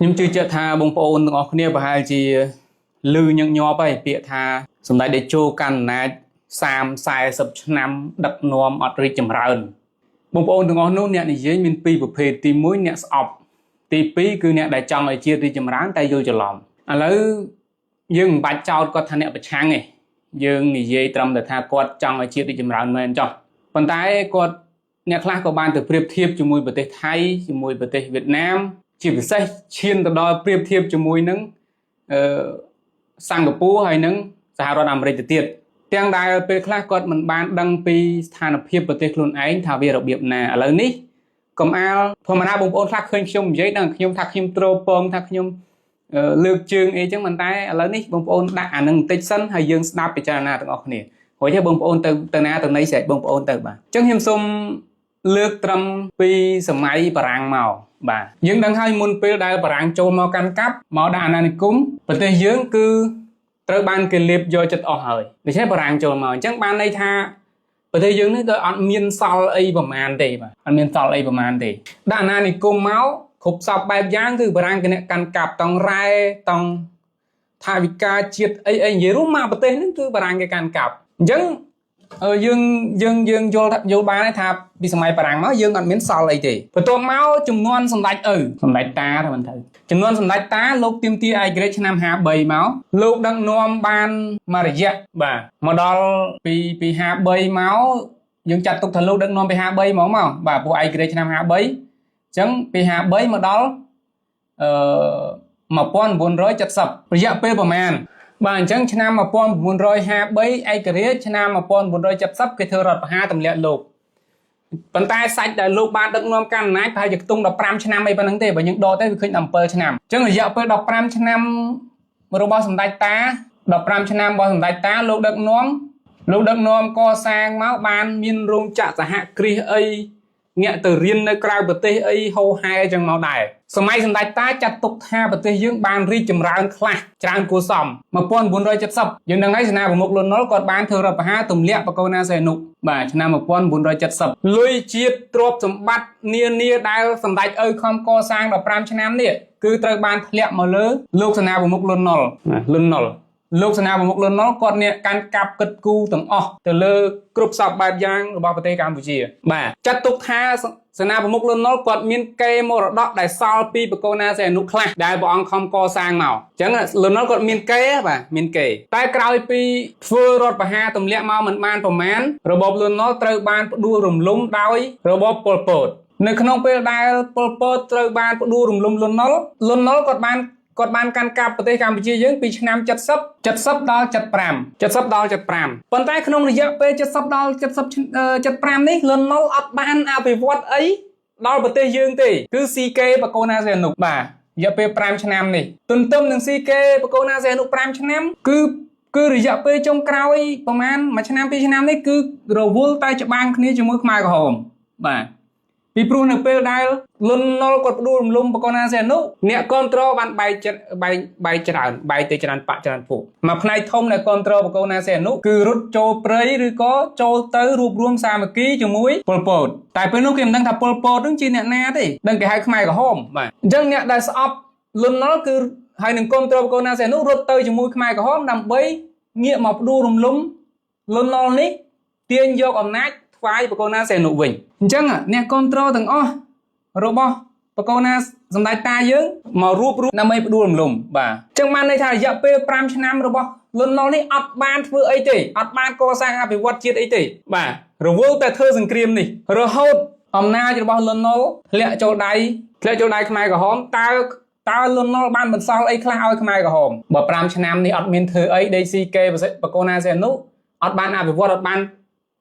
ខ្ញុំជឿជាក់ថាបងប្អូនទាំងអស់គ្នាប្រហែលជាឮញឹកញាប់ហើយពាក្យថាសម្ដេចតេជោកាន់អំណាច30-40ឆ្នាំដឹកនាំអត់រីកចម្រើនបងប្អូនទាំងអស់នោះអ្នកនិយាយមានពីរប្រភេទទី1អ្នកស្អប់ទី2គឺអ្នកដែលចង់ឲ្យជាតិរីកចម្រើនតែយល់ច្រឡំឥឡូវយើងមិនបាច់ចោទគាត់ថាអ្នកប្រឆាំងទេយើងនិយាយត្រឹមតែថាគាត់ចង់ឲ្យជាតិរីកចម្រើនមែនចុះប៉ុន្តែគាត់អ្នកខ្លះក៏បានទៅប្រៀបធៀបជាមួយប្រទេសថៃជាមួយប្រទេសវៀតណាមជាពិសេសឈានទៅដល់ប្រៀបធៀបជាមួយនឹងសិង្ហបុរីហើយនឹងសហរដ្ឋអាមេរិកទៅទៀតទាំងដែលពេលខ្លះគាត់មិនបានដឹងពីស្ថានភាពប្រទេសខ្លួនឯងថាវារបៀបណាឥឡូវនេះកុំអាលធម្មតាបងប្អូនខ្លះឃើញខ្ញុំនិយាយដល់ខ្ញុំថាខ្ញុំទ្រពងថាខ្ញុំលើកជើងអីចឹងប៉ុន្តែឥឡូវនេះបងប្អូនដាក់អានឹងបន្តិចសិនហើយយើងស្ដាប់ពិចារណាទាំងអស់គ្នារួចទេបងប្អូនទៅណាទៅណីស្រេចបងប្អូនទៅបាទអញ្ចឹងខ្ញុំសូមលើកត្រឹមពីសម័យបារាំងមកបាទយើងដឹងហើយមុនពេលដែលបារាំងចូលមកកាន់កាប់មកដាក់អាណានិគមប្រទេសយើងគឺត្រូវបានគេលេបយកចិត្តអស់ហើយដូច្នេះបារាំងចូលមកអញ្ចឹងបានន័យថាប្រទេសយើងនេះក៏អត់មានសល់អីប្រមាណទេបាទអត់មានសល់អីប្រមាណទេដាក់អាណានិគមមកគ្រប់សពបែបយ៉ាងគឺបារាំងគេអ្នកកាន់កាប់តង់រ៉ែតង់ថាវិការជាតិអីនិយាយរួមមកប្រទេសហ្នឹងគឺបារាំងគេកាន់កាប់អញ្ចឹងយើងយល់បានថាពីសម័យបារាំងមកយើងអត់មានសល់អីទេបន្ទាប់មកចំនួនសម្ដេចសម្ដេចតាថាមិនត្រូវចំនួនសម្ដេចតាលោកទាមទារឯករាជ្យឆ្នាំ53មកលោកដឹកនាំបានមករយៈបាទមកដល់ពី53មកយើងចាត់ទុកថាលោកដឹកនាំពី53មកបាទពួកឯករាជ្យឆ្នាំ53អញ្ចឹងពី53មកដល់1970រយៈពេលប្រមាណបាទអញ្ចឹងឆ្នាំ1953ឯករាជ្យឆ្នាំ1970គេធ្វើរដ្ឋប្រហារទម្លាក់លោកប៉ុន្តែសាច់ដែលលោកបានដឹកនាំកាន់អំណាចប្រហែលជាខ្ទង់15ឆ្នាំអីប៉ុណ្្នឹងទេបើយើងដកទៅវាឃើញ17ឆ្នាំអញ្ចឹងរយៈពេល15ឆ្នាំរបស់សម្ដេចតា15ឆ្នាំរបស់សម្ដេចតាលោកដឹកនាំកសាងមកបានមានរោងចក្រសហគ្រាសអីងាកទៅរៀននៅក្រៅប្រទេសអីហូហែអញ្ចឹងមកដែរសម័យសម្ដេចតាចាត់ទុកថាប្រទេសយើងបានរីកចម្រើនខ្លះច្រើនគួរសម1970យើងដឹងហើយសេនាប្រមុខលន់ នល់គាត់បានធ្វើរដ្ឋប្រហារទម្លាក់បកូណាសីហនុបាទឆ្នាំ1970លុយជាតិទ្រព្យសម្បត្តិនានាដែលសម្ដេចឪខំកសាង15ឆ្នាំនេះគឺត្រូវបានធ្លាក់មកលើលោកសេនាប្រមុខលន់ នល់លោកសេនាប្រមុខលន់ នល់គាត់អ្នកកាន់កាប់គិតគូរទាំងអស់ទៅលើគ្រប់សពបែបយ៉ាងរបស់ប្រទេសកម្ពុជាបាទចាត់ទុកថាសេនាប្រមុខលន់ នល់គាត់មានកេរមរតកដែលសល់ពីបកូណាសីហនុខ្លះដែលព្រះអង្គខំកសាងមកអញ្ចឹងលន់ នល់គាត់មានកេរបាទមានកេរតែក្រោយពីធ្វើរដ្ឋប្រហារទម្លាក់មកមិនបានប្រមាណរបបលន់ នល់ត្រូវបានផ្ដួលរំលំដោយរបបប៉ុលពតនៅក្នុងពេលដែលប៉ុលពតត្រូវបានផ្ដួលរំលំលន់ នល់គាត់បានកាន់កាប់ប្រទេសកម្ពុជាយើងពីឆ្នាំ70ដល់75ប៉ុន្តែក្នុងរយៈពេល70ដល់75នេះលន់ នល់អត់បានអភិវឌ្ឍអីដល់ប្រទេសយើងទេគឺស៊ីកេបកូណាសីហនុបាទរយៈពេល5ឆ្នាំនេះទន្ទឹមនឹងស៊ីកេបកូណាសីហនុ5ឆ្នាំគឺរយៈពេលចុងក្រោយប្រហែល1ឆ្នាំ2ឆ្នាំនេះគឺរវល់តែច្បាំងគ្នាជាមួយខ្មែរក្រហមបាទពីព្រោះនៅពេលដែលលន់ នល់គាត់ផ្ដួលរំលំបកូណាសីហនុអ្នកគ្រប់គ្រងបានបែកទៅច្រើនបកច្រើនពួកមួយផ្នែកធំដែលគ្រប់គ្រងបកូណាសីហនុគឺរត់ចូលព្រៃឬក៏ចូលទៅរួបរวมសាមគ្គីជាមួយប៉ុលពតតែពេលនោះគេមិនដឹងថាប៉ុលពតនឹងជាអ្នកណាទេដឹងគេហៅខ្មែរក្រហមបាទអញ្ចឹងអ្នកដែលស្អប់លន់ នល់គឺហើយនឹងគ្រប់គ្រងបកូណាសីហនុរត់ទៅជាមួយខ្មែរក្រហមដើម្បីងាកមកផ្ដួលរំលំលន់ នល់នេះទាញយកអំណាចថ្វាយបកូណាសីហនុវិញអញ្ចឹងអ្នកគ្រប់គ្រងទាំងអស់របស់បកូណាសម្ដេចតាយើងមករួបរวมដើម្បីផ្ដួលរំលំបាទអញ្ចឹងបានន័យថារយៈពេល5ឆ្នាំរបស់លន់ នល់នេះអត់បានធ្វើអីទេអត់បានកសាងអភិវឌ្ឍជាតិអីទេបាទរវល់តែធ្វើសង្គ្រាមនេះរហូតអំណាចរបស់លន់ នល់ធ្លាក់ចូលដៃខ្មែរក្រហមតើលន់ នល់បានបន្សល់អីខ្លះឲ្យខ្មែរក្រហមបើ5ឆ្នាំនេះអត់មានធ្វើអីដេកស៊ីកេបកូណាសីហនុអត់បានអភិវឌ្ឍអត់បាន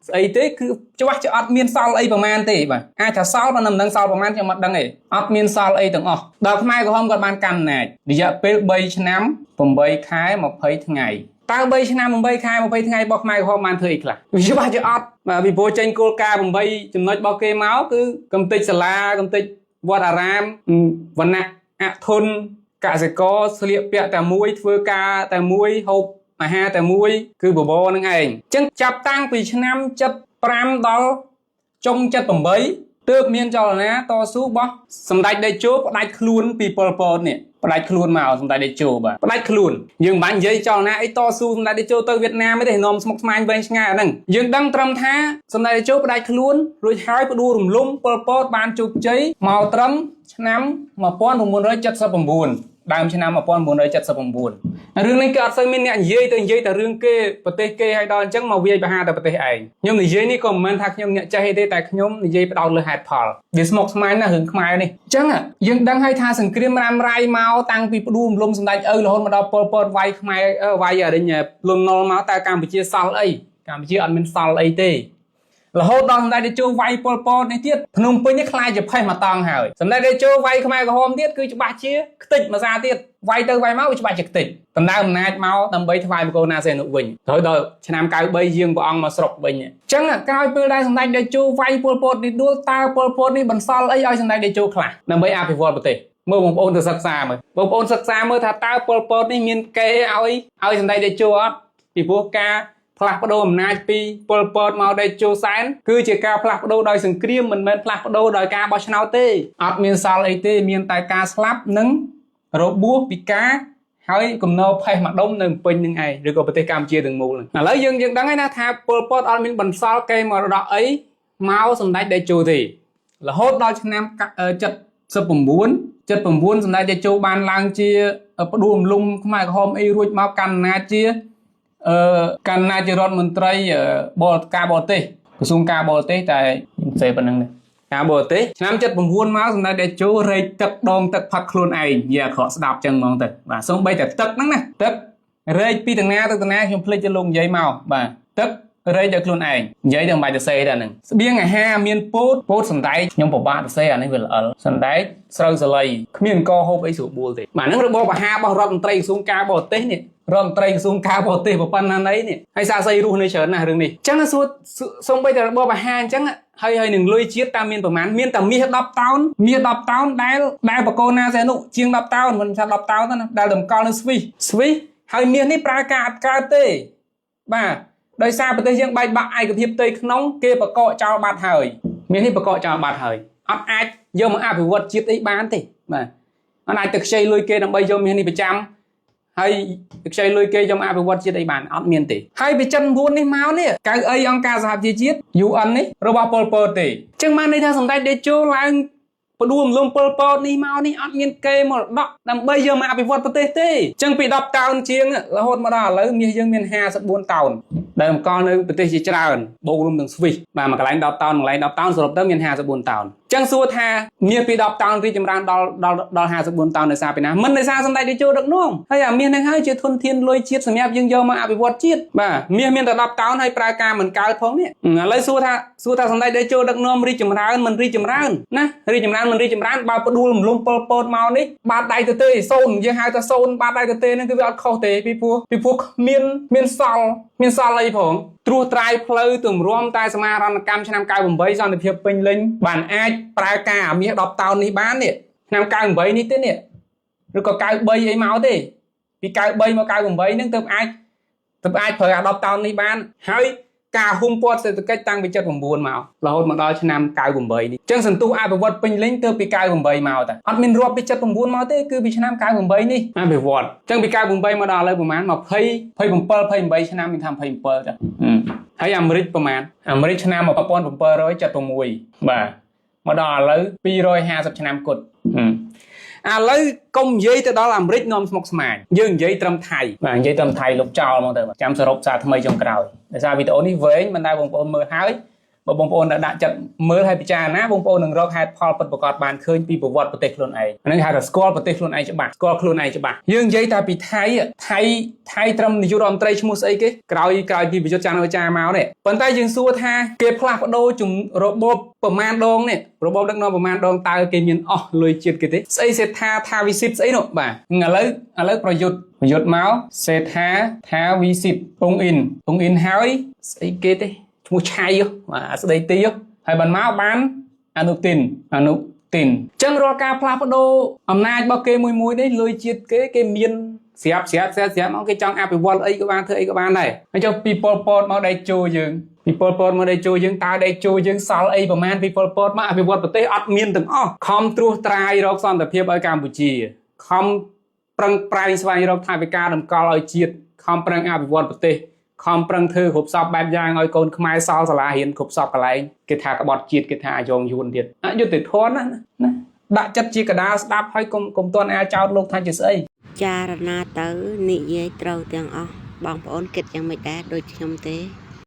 ស្អីទេគឺច្បាស់ជាអត់មានសល់អីប្រមាណទេបាទអាចថាសល់ប៉ុន្តែមិនដឹងសល់ប្រមាណខ្ញុំអត់ដឹងទេអត់មានសល់អីទាំងអស់ដល់ខ្មែរក្រហមគាត់បានកាន់អំណាចរយៈពេល3ឆ្នាំ8ខែ20ថ្ងៃតើ3ឆ្នាំ8ខែ20ថ្ងៃរបស់ខ្មែរក្រហមបានធ្វើអីខ្លះវាច្បាស់ជាអត់បាទពីព្រោះចេញគោលការណ៍8ចំណុចរបស់គេមកគឺកំទេចសាលាកំទេចវត្តអារាមវណ្ណៈអធនកសិករស្លៀកពាក់តែមួយធ្វើការតែមួយហូបអាហារតែមួយគឺបបរនឹងឯងអញ្ចឹងចាប់តាំងពីឆ្នាំ75ដល់ចុង78 ទើបមានចលនាតស៊ូរបស់សម្ដេចតេជោផ្ដាច់ខ្លួនពីប៉ុលពតនេះផ្ដាច់ខ្លួនមកសម្ដេចតេជោបាទផ្ដាច់ខ្លួនយើងមិនបាញ់និយាយចលនាអីតស៊ូសម្ដេចតេជោទៅវៀតណាមទេនាំស្មុគស្មាញវែងឆ្ងាយអាហ្នឹងយើងដឹងត្រឹមថាសម្ដេចតេជោផ្ដាច់ខ្លួនរួចហើយផ្ដួលរំលំប៉ុលពតបានជោគជ័យមកត្រឹមឆ្នាំ1979ដើមឆ្នាំ1979រឿងនេះគឺអត់សូវមានអ្នកនិយាយទៅនិយាយតែរឿងគេប្រទេសគេឲ្យដល់អញ្ចឹងមកវាយប្រហារតែប្រទេសឯងខ្ញុំនិយាយនេះក៏មិនមែនថាខ្ញុំអ្នកចេះទេតែខ្ញុំនិយាយផ្ដោតលើហេតុផលវាស្មុគស្មាញណាស់រឿងខ្មែរនេះអញ្ចឹងយើងដឹងហើយថាសង្គ្រាមរ៉ាំរ៉ៃមកតាំងពីផ្ដួលរំលំសម្ដេចឪរហូតមកដល់ប៉ុលពតវាយខ្មែរវាយអរិញលន់នល់មកតែកម្ពុជាសល់អីកម្ពុជាអត់មានសល់អីទេរហូតដល់សម្ដេចតេជោវាយប៉ុលពតនេះទៀតភ្នំពេញនេះខ្លាចជាផេះមកតង់ហើយសម្ដេចតេជោវាយខ្មែរក្រហមទៀតគឺច្បាស់ជាខ្ទេចមួយសារទៀតវាយទៅវាយមកច្បាស់ជាខ្ទេចដណ្ដើមអំណាចមកដើម្បីថ្វាយបង្គោលណាសេនុវិញហើយដល់ឆ្នាំ93យាងព្រះអង្គមកស្រុកវិញអញ្ចឹងក្រោយពេលដែលសម្ដេចតេជោវាយប៉ុលពតនេះដួលតើប៉ុលពតនេះបន្សល់អីឲ្យសម្ដេចតេជោខ្លះដើម្បីអភិវឌ្ឍប្រទេសមើលបងប្អូនទៅសិក្សាមើលបងប្អូនសិក្សាមើលថាតើប៉ុលពតនេះមានកេរឲ្យសម្ដេចតេជោអត់ពីព្រោះការផ្លាស់ប្ដូរអំណាចពីប៉ុលពតមកតេជោសែនគឺជាការផ្លាស់ប្ដូរដោយសង្គ្រាមមិនមែនផ្លាស់ប្ដូរដោយការបោះឆ្នោតទេអត់មានសល់អីទេមានតែការស្លាប់និងរបួសពិការហើយគំនរផេះម្ដុំនៅពេញនឹងឯងឬក៏ប្រទេសកម្ពុជាទាំងមូលហ្នឹងឥឡូវយើងដឹងហើយណាថាប៉ុលពតអត់មានបន្សល់កេរមរតកអីមកសម្ដេចតេជោទេរហូតដល់ឆ្នាំ79សម្ដេចតេជោបានឡើងជាផ្ដួលរំលំខ្មែរក្រហមអីរួចមកកាន់អំណាចជាកាន់អំណាចជារដ្ឋមន្ត្រីការបរទេសក្រសួងការបរទេសតែផ្សេងប៉ុណ្្នឹងនេះការបរទេសឆ្នាំ79មកសម្ដេចតេជោរែកទឹកដងទឹកផាត់ខ្លួនឯងនិយាយអាក្រក់ស្ដាប់ចឹងហ្មងទៅបាទសូម្បីតែទឹកហ្នឹងណាទឹករែកពីទាំងណាទៅទាំងណាខ្ញុំភ្លេចទៅលោកនិយាយមកបាទទឹករែកដល់ខ្លួនឯងនិយាយទៅមិនបាច់ទៅសេតែហ្នឹងស្បៀងអាហារមានពោតសណ្ដែកខ្ញុំពិបាកទៅសេអានេះវាល្អិលសណ្ដែកស្រូវសាលីគ្មានកហូបអីស្រួលបួលទេបាទហ្នឹងរបបអាហាររបស់រដ្ឋមន្ត្រីក្រសួងការបរទេសនេះរដ្ឋមន្ត្រីក្រសួងការបរទេសប៉ុណ្ណាណីនេះហើយសាស័យរស់នៅច្រើនណាស់រឿងនេះអញ្ចឹងសួរសូម្បីតែរបបអាហារអញ្ចឹងហើយនឹងលុយជាតិតាមមានប្រមាណមានតែមាស10តោនមាស10តោនដែលបកគោណាសេនុជាង10តោនមិនថា10តោនទេណាដែលតម្កល់នៅស្វីសហើយមាសនេះប្រើការអត់កើតទេបាទដោយសារប្រទេសយើងបែកបាក់ឯកភាពផ្ទៃក្នុងគេបកកចោលបាត់ហើយមាសនេះបកកចោលបាត់ហើយអត់អាចយកមកអភិវឌ្ឍជាតិអីបានទេបាទអត់អាចទៅខ្ចីលុយគេដើម្បីយកមាសនេះប្រចាំហើយខ្ចីលុយគេយកមកអភិវឌ្ឍជាតិអីបានអត់មានទេហើយពី79នេះមកនេះកៅអីអង្គការសហប្រជាជាតិ UN នេះរបស់ប៉ុលពតទេអញ្ចឹងបានន័យថាសម្ដេចតេជោឡើងផ្ដួលរំលំប៉ុលពតនេះមកនេះអត់មានកេរមរតកដើម្បីយកមកអភិវឌ្ឍប្រទេសទេអញ្ចឹងពី10តោនជាងរហូតមកដល់ឥឡូវមាសយើងមាន54តោនដែលអង្គនៅប្រទេសជាច្រើនបូករួមទាំងស្វីសបាទមួយកន្លែង10តោនកន្លែង10តោនសរុបទៅមាន54តោនអញ្ចឹងសួរថាមាសពី10តោនរីកចម្រើនដល់54តោនដោយសារពីណាមិនដោយសារសម្ដេចតេជោដឹកនាំហើយអាមាសហ្នឹងហើយជាធនធានលុយជាតិសម្រាប់យើងយកមកអភិវឌ្ឍជាតិបាទមាសមានតែ10តោនហើយប្រើការមិនកើតផងនេះឥឡូវសួរថាសម្ដេចតេជោដឹកនាំរីកចម្រើនមិនរីកចម្រើនណារីកចម្រើនមិនរីកចម្រើនបើផ្ដួលរំលំប៉ុលពតមកនេះបាត់ដៃទៅទេសូនយើងហៅថាសូនបាត់ដៃទៅទេហ្នឹងគឺវាអត់ខុសទេពីព្រោះមានសល់អីផងត្រួសត្រាយផ្លូវទម្រាំតែសមាហរណកម្មឆ្នាំ98សន្តិភាពពេញលេញបានអាចប្រើការអាមាស10តោននេះបាននេះឆ្នាំ98នេះទេនេះឬក៏93អីមកទេពី93មក98ហ្នឹងទើបអាចប្រើអា10តោននេះបានហើយការហ៊ុមព័ទ្ធសេដ្ឋកិច្ចតាំងពី79មករហូតមកដល់ឆ្នាំ98នេះអញ្ចឹងសន្ទុះអភិវឌ្ឍពេញលេញទៅពី98មកតាអត់មានរាប់ពី79មកទេគឺពីឆ្នាំ98នេះអភិវឌ្ឍអញ្ចឹងពី98មកដល់ឥឡូវប្រហែល27 28ឆ្នាំមានថា27ចាហើយអាមេរិកប្រហែលអាមេរិកឆ្នាំ1776បាទមកដល់ឥឡូវ250ឆ្នាំគត់ឥឡូវកុំនិយាយទៅដល់អាមេរិកនាំស្មុគស្មាញយើងនិយាយត្រឹមថៃបាទនិយាយត្រឹមថៃលុបចោលមកទៅចាំសរុបសារថ្មីចុងក្រោយដោយសារវីដេអូនេះវែងមិនដែលបងប្អូនមើលហើយបើបងប្អូនដាក់ចិត្តមើលហើយពិចារណាបងប្អូននឹងរកហេតុផលពិតប្រាកដបានឃើញពីប្រវត្តិប្រទេសខ្លួនឯងហ្នឹងហៅថាស្គាល់ប្រទេសខ្លួនឯងច្បាស់ស្គាល់ខ្លួនឯងច្បាស់យើងនិយាយតែពីថៃត្រឹមនាយករដ្ឋមន្ត្រីឈ្មោះស្អីគេក្រោយពីប្រយុទ្ធច័ន្ទអូចាមកនេះប៉ុន្តែយើងសួរថាគេផ្លាស់ប្ដូររបបប្រមាណដងនេះរបបដឹកនាំប្រមាណដងតើគេមានអស់លុយជាតិគេទេស្អីសេដ្ឋាថាវិសិទ្ធស្អីនោះបាទឥឡូវប្រយុទ្ធមកសេដ្ឋាថាវិសិទ្ធអ៊ុងអ៊ីនហើយស្អីគេទេឈ្មោះឆៃបាទស្ដីទីហើយបានមកបានអនុទីនអញ្ចឹងរាល់ការផ្លាស់ប្ដូរអំណាចរបស់គេមួយនេះលុយជាតិគេមានស្រាប់មកគេចង់អភិវឌ្ឍអីក៏បានធ្វើអីក៏បានដែរហើយចុះពីប៉ុលពតមកដៃជោយើងពី People port mà đây chui dương ta đây chui dương sal ấyประมาณ people port มาอภิวัตประเทศอัดเมียนទាំងអស់ខំត្រួសត្រាយរកសន្តិភាពឲ្យកម្ពុជាខំប្រឹងប្រែងស្វែងរកថវិកាតម្កល់ឲ្យជាតិខំប្រឹងអភិវឌ្ឍប្រទេសខំប្រឹងធ្វើគ្រប់សពបែបយ៉ាងឲ្យកូនខ្មែរសល់សាលារៀនគ្រប់សពកន្លែងគេថាក្បត់ជាតិគេថាអាយ៉ងយួនទៀតអយុត្តិធម៌ណាដាក់ចិត្តជាកដាលស្ដាប់ឲ្យកុំតន់អាចចោទលោកថាជាស្អីចារណាទៅនិយាយត្រូវទាំងអស់បងប្អូនគិតយ៉ាងម៉េចដែរដូចខ្ញុំទេ